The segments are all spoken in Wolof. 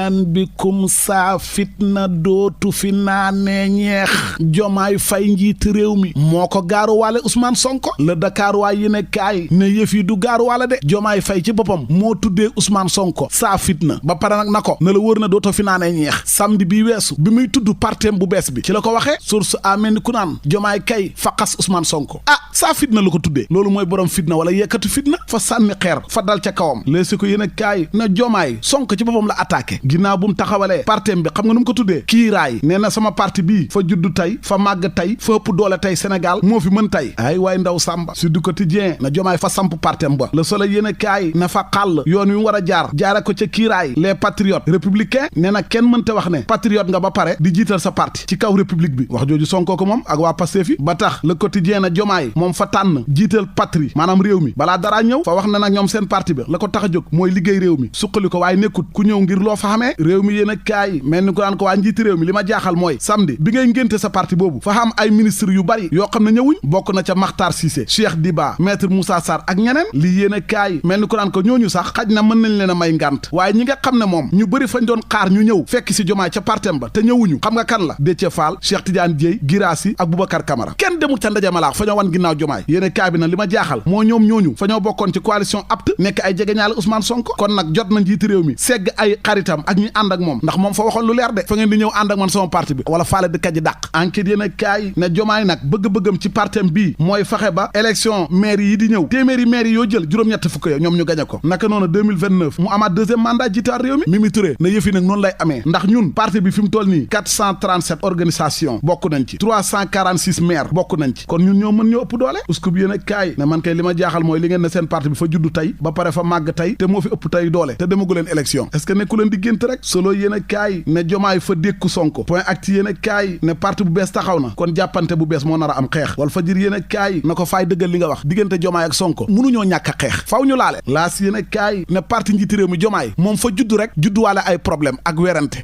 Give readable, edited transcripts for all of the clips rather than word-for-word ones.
ahlan bikum saa fitna dootu fi naanee ñeex Jomaay Fay njiiti réew mi moo ko gaaruwaale Ousmane Sonko le Dakar waay yi ne kaay ne yëf yi du gaaruwaale de Jomaay Fay ci boppam moo tuddee Ousmane Sonko saa fitna ba pare nag na ko na la wër na dootoo fi naanee ñeex samedi bii weesu bi muy tudd partem bu bees bi ci la ko waxee source amee ni ku naan Jomaay kay fa xas Ousmane Sonko saa fitna la ko tuddee loolu mooy borom fitna wala yekkatu fitna fa sànni xeer fa dal ca kawam léegi ko yéen a kaay na Jomaay Sonko ci boppam la attaqué ginnaaw bu mu taxawalee partem bi xam nga nu mu ko tuddee kiiraay nee na sama parti bii fa juddu tey fa màgg tey fa ëpp doole tey Sénégal moo fi mën tey ay waay ndaw Samba su du quotidien na Jomaay fa samp partem ba Le Soleil yéen a kaay na fa xàll yoon wi mu war a jaare ko ca kiiraay les patriotes républicains nee na kenn mënta wax ne patriote nga ba pare di jiital sa parti ci kaw république bi wax jooju Sonko ko moom ak waa Pastef fi ba tax Le Quotidien na Jomaay moom fa tànn jiital patrie maanaam réew mi balaa dara ñëw fa wax na nag ñoom seen parti bi la ko tax a jóg mooy liggéey réew mi suqali ko waaye nekkut ku ñëw ngir loo fa xamee réew mi yéen a kaay mel ni ko daan ko waa njiiti réew mi li ma jaaxal mooy samedi bi ngay ngénte sa parti boobu fa xam ay ministre yu bari yoo xam ne ñëwuñ bokk na ca Makhtar Cissé Cheikh Diba maître Moussa Sarr ak ñeneen lii yéen a kaay mel ni ko daan ko ñooñu sax xaj na mën nañ leen a may ngànt waaye ñi nga xam ne moom ñu bëri fañ doon xaar ñu ñëw fekk si Jomaay ca partem ba te ñëwuñu xam nga kan la Déthié Fall Cheikh Tidiane Dièye Guirassy ak Boubacar Camara kenn demul ca ndaje malaax fa ñoo wan ginnaaw Jomaay yéen a kaay bi na li ma jaaxal moo ñoom ñooñu fa ñoo bokkoon ci coalition apte nekk ay jegeñaale Ousmane Sonko kon nag jot na njiiti réew mi segg ay xaritam ak ñi ànd ak moom ndax moom fa waxoon lu leer de fa ngeen di ñëw ànd ak man sama parti bi wala faale di kaji dàq enquête yéen a kaay ne Jomaay nag bëgg-bëggam ci partem bii mooy fexe ba élection maire yi di ñëw téeméeri maire yi yoo jël juróom-ñett fukk ya ñoom ñu gañe ko naka noonu 2029 mu amaat deuxième mandat jiitaar réew mi Mimi Touré na yëf yi nag noonu lay amee ndax ñun parti bi fi mu toll nii 437 organisation bokk nañ ci 346 maire bokk nañ ci kon ñun ñoo mën ñoo ëpp doole usku bi yéen a kaay ne man kay li ma jaaxal mooy li ngeen ne seen parti bi fa juddu tey ba pare fa màgg tey te moo fi ëpp tey doole te demagu leen élection est-ce que nekku leen di gént rek solo yéen a kaay ne Jomaay fa dékku Sonko point acti yéen a kaay ne parti bu bees taxaw na kon jàppante bu bees moo nar a am xeex wal fajir yéen a kaay na ko faay dëggal li nga wax diggante Jomaay ak Sonko mënuñoo ñàkk a xeex faw ñu laale laas yéen a kaay ne parti njiiti réew mi Jomaay moom fa juddu rek judduwaale ay problème ak werante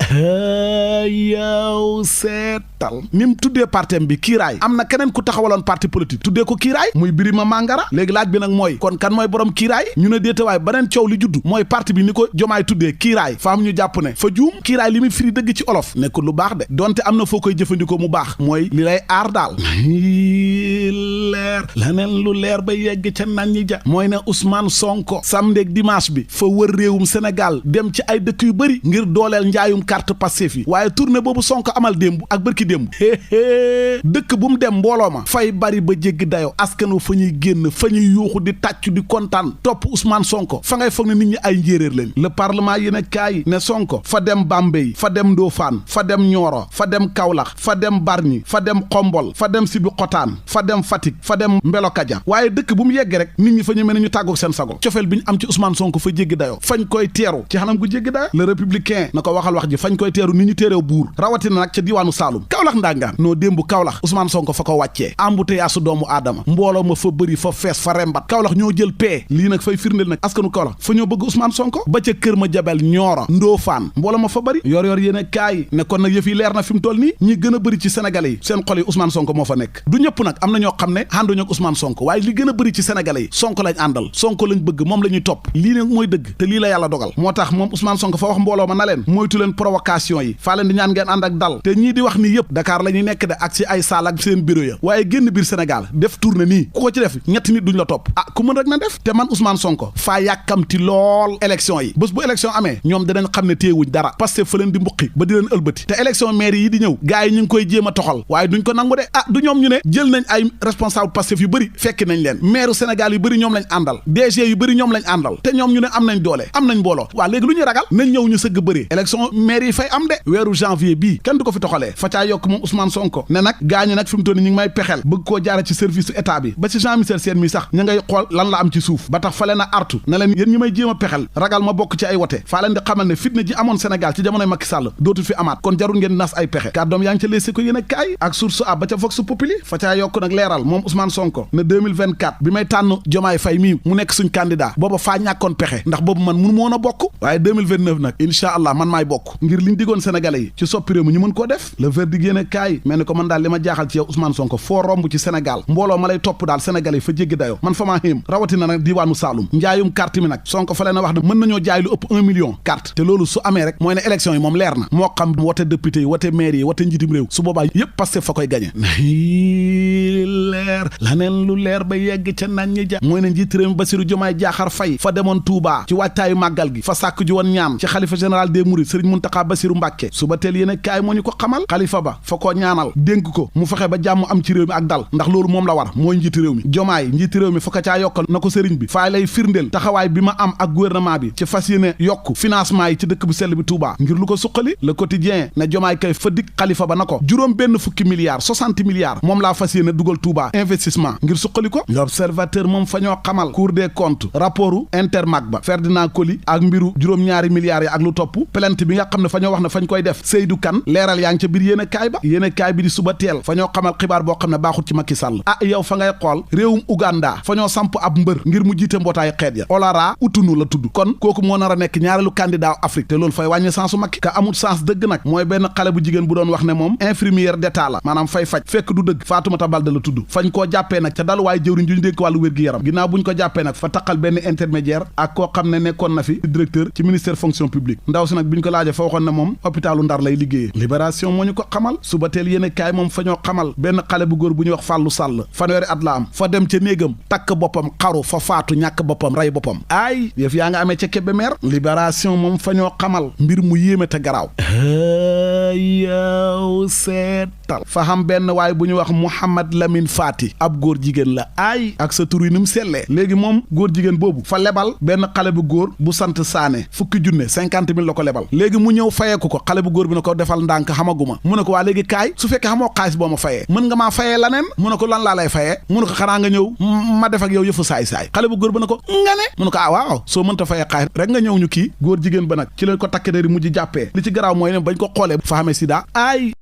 yow seetal ni mu tuddee partem bi kiiraay am na keneen ku taxawaloon parti politique tuddee ko kiiraay muy Birima Mangara léegi laaj bi nag mooy kon kan mooy borom kiiraay ñu ne déetewaay beneen coow li juddu mooy parti bi ni ko Jomaay tuddee kiiraay fa am ñu jàpp ne fa juum kiiraay li muy firi dëgg ci olof nekkul lu baax de donte am na foo koy jëfandikoo mu baax mooy li lay aar daal leer laneen lu leer ba yegg ca nan ñi ja mooy ne Ousmane Sonko samedi ak dimanche bi fa wër réewum Sénégal dem ci ay dëkk yu bëri ngir dooleel njaayum carte Pastef yi waaye tournée boobu Sonko amal démb ak bërki démb dëkk bu mu dem mbooloo ma fay bari ba jéggi dayo askan wa fa ñuy génn fa ñuy yuuxu di tàccu di kontaan topp Ousmane Sonko fa ngay foog ne nit ñi ay njéeréer lañ le parlement yi ne kaay ne Sonko fa dem Bambey fa dem Ndofane fa dem Nioro fa dem Kaolack fa dem Bargny fa dem Xombol fa dem Sébikotane fa dem Fatick fa dem Mbelokadia waaye dëkk bu mu yeggee rek nit ñi fa ñu mel ne ñu tàggoog seen sago cofeel bi ñu am ci Ousmane Sonko fa jéggi dayo fañ koy teeru ci xanam gu jéggi dayo le républicain na ko waxal wax ji fañ koy teeru ni ñu teerew buur rawatina nag ca diwaanu Saalum Kaolack ndangaan noo démb Kaolack Ousmane Sonko fa ko wàccee embouteillage doomu aadama mbooloo ma fa bëri fa fees fa rembat Kaolack ñoo jël pee lii nag fay firndeel nag askanu Kaolack fa ñoo bëgg Ousmane Sonko ba ca Kër Madiabel Nioro Ndofane mbooloo ma fa bëri yor yéen a kaay ne kon nag yëf yi leer na fi mu toll nii ñi gën a bëri ci Sénégalais yi seen xol yi Ousmane Sonko moo fa nekk du ñëpp nag am na ñoo xam ne ànduñu ak Ousmane Sonko waaye li gën a bëri ci Sénégalais yi Sonko lañ àndal Sonko lañ bëgg moom la ñuy topp lii nag mooy dëgg te lii la yàlla dogal moo tax moom Ousmane Sonko fa wax mbooloo ma na leen moytu leen provocation yi faa leen di ñaan ngeen ànd ak dal te ñii di wax nii yëpp Dakar la ñuy nekk de ak ci ay saal ak seen bureau ya waaye génn biir Sénégal def tournée nii ku ko ci def ñetti nit duñ la topp ku mën rek na def te man Ousmane Sonko faa yàkkamti lool élection yi bés bu élection amee ñoom dinañ xam ne téewuñ dara parce que fa leen di mbuqi ba di leen ëlbati te élection maire yi di ñëw gars yi ñu ngi koy jéem a toxal waaye duñ ko nangu de du ñoom ñu ne jël nañ ay responsable Pastef yu bëri fekki nañ leen maire Sénégal yu bëri ñoom lañ àndal DG yu bëri ñoom lañ àndal te ñoom ñu ne am nañ doole am nañ mbooloo waa léegi lu ñuy ragal nañ ñëw ñu sëgg bëri élection maire yi fay am de weeru janvier bii kenn du ko fi toxalee fa caa yokk moom Ousmane Sonko ne nag gaañu nag fi mu toll ni ñu ngi may pexeel bëgg koo jaare ci service su état bi ba ci Jean Michel Sène mi sax ña ngay xool lan la am ci suuf ba tax fa leen a artu ne leen yéen ñi may jéem a pexeel ragal ma bokk ci ay wote faa leen di xamal ne fitna ji amoon Sénégal ci jamonoy Macky Sall dootul fi amaat kon jarul ngeen nas ay pexe kàddoom yaa ngi ca leesi ko yéen a kaay ak source a ba ca Vox Populi fa caa yokk nag leeral moom moom Ousmane Sonko ne 2024 bi may tànn Diomaye Faye mii mu nekk suñ candidat booba faa ñàkkoon pexe ndax boobu man mënu ma woon a bokk waaye 2029 nag incha allah man maay bokk ngir liñ digoon sénégalais yi ci soppi réew mi ñu mën koo def le verdict yéene kaay mel ni ko man daal li ma jaaxal ci yow Ousmane Sonko foo romb ci Sénégal mbooloo ma lay topp daal sénégalais yi fa jéggi dayoo man fa maa xéem rawatina nag diiwaanu Saalum njaayum carte mi nag Sonko fa leen a wax ne mën nañoo jaay lu ëpp 1 million carte te loolu su amee rek mooy ne élection yi moom leer na moo xam wote député yi wote maire yi wote njiitum réew su boobaa yépp Pastef fa koy gañe leer laneen lu leer ba yegg ca nañ ñi ja mooy ne njiit réew mi Bassirou Diomaye Diakhar Faye fa demoon Touba ci wàccaayu màggal gi fa sàkk ju woon ñaan ci xalifa général des mourides Serigne Mountakha Bassirou Mbacké suba teel yéen kaay moo ñu ko xamal xalifa ba fa koo ñaanal dénk ko mu fexe ba jàmm am ci réew mi ak dal ndax loolu moom la war mooy njiiti réew mi Diomaye njiiti réew mi fa ko caa yokkal na ko sëriñ bi faay lay firndeel taxawaay bi ma am ak gouvernement bi ci fas yéene yokk financement yi ci dëkk bu sell bi Touba ngir lu ko suqali le quotidien ne Diomaye kay fa dik xalifa ba na ko juróom benn fukki milliards 60 milliards moom laa fas yéene dugal Touba investissement ngir suqali ko l'observateur moom fa ñoo xamal cour des comptes rapportu Intermag ba Ferdinand Coly ak mbiru juróom-ñaari milliards yi ak lu topp plainte bi nga xam ne fa ñoo wax ne fañ koy def Seydou Kane leeral yaa ngi ca biir yéene kaay ba yéene kaay bi di suba teel fa ñoo xamal xibaar boo xam ne baaxut ci Macky Sall yow fa ngay xool réewum Uganda fa ñoo samp ab mbër ngir mu jiite mbootaayu xeet ya Olara Utunu la tudd kon kooku moo nar a nekk ñaareelu candidat Afrique te loolu fay wàññi sansu Macky ka amul sens dëgg nag mooy benn xale bu jigéen bu doon wax ne moom infirmière d'état la maanaam fay faj fekk du dëgg Fatoumata Baldé la tudd fañ koo jàppee nag ca daluwaay jëwriñ ju ñu dénk wàllu wér-gi-yaram ginnaaw buñ ko jàppee nag fa taqal benn intermédiaire ak koo xam ne nekkoon na fi directeur ci ministère fonction publique ndaw si nag bi ñu ko laajee fa waxoon ne moom hôpitalu Ndar lay liggéeyee libération moo ñu ko xamal suba teel yéen kaay moom fa ñoo xamal benn xale bu góor bu ñuy wax Fallou Sall fanweeri at la am fa dem ca néegam takk boppam xaru fa faatu ñàkk boppam rey boppam ay yëf yaa nga amee ca Kébémer libération moom fa ñoo xamal mbir mu yéeme te garaaw yow seetal fa xam benn waay bu ñu wax Mouhamad Lamine Fati ab góor jigéen la ay ak sa tur yi ni mu sellee léegi moom góor jigéen boobu fa lebal benn xale bu góor bu sant Saane fukki junne 50 000 la ko lebal léegi mu ñëw fayeeku ko xale bu góor bi ne ko defal ndànk xamaguma mu ne ko waa léegi kaay su fekkee xamoo xaalis boo ma fayee mën nga maa fayee laneen mu ne ko lan laa lay fayee mu ne ko xanaa nga ñëw ma def ak yow yëfu saay-saay xale bu góor ba ne ko nga ne mu ne ko waaw soo mënta fayee xaalis rek nga ñëw ñu kii góor jigéen ba nag ci leen ko takk dari mujj jàppee li ci garaaw mooy ne bañ ko xoolee fa xamee sida ay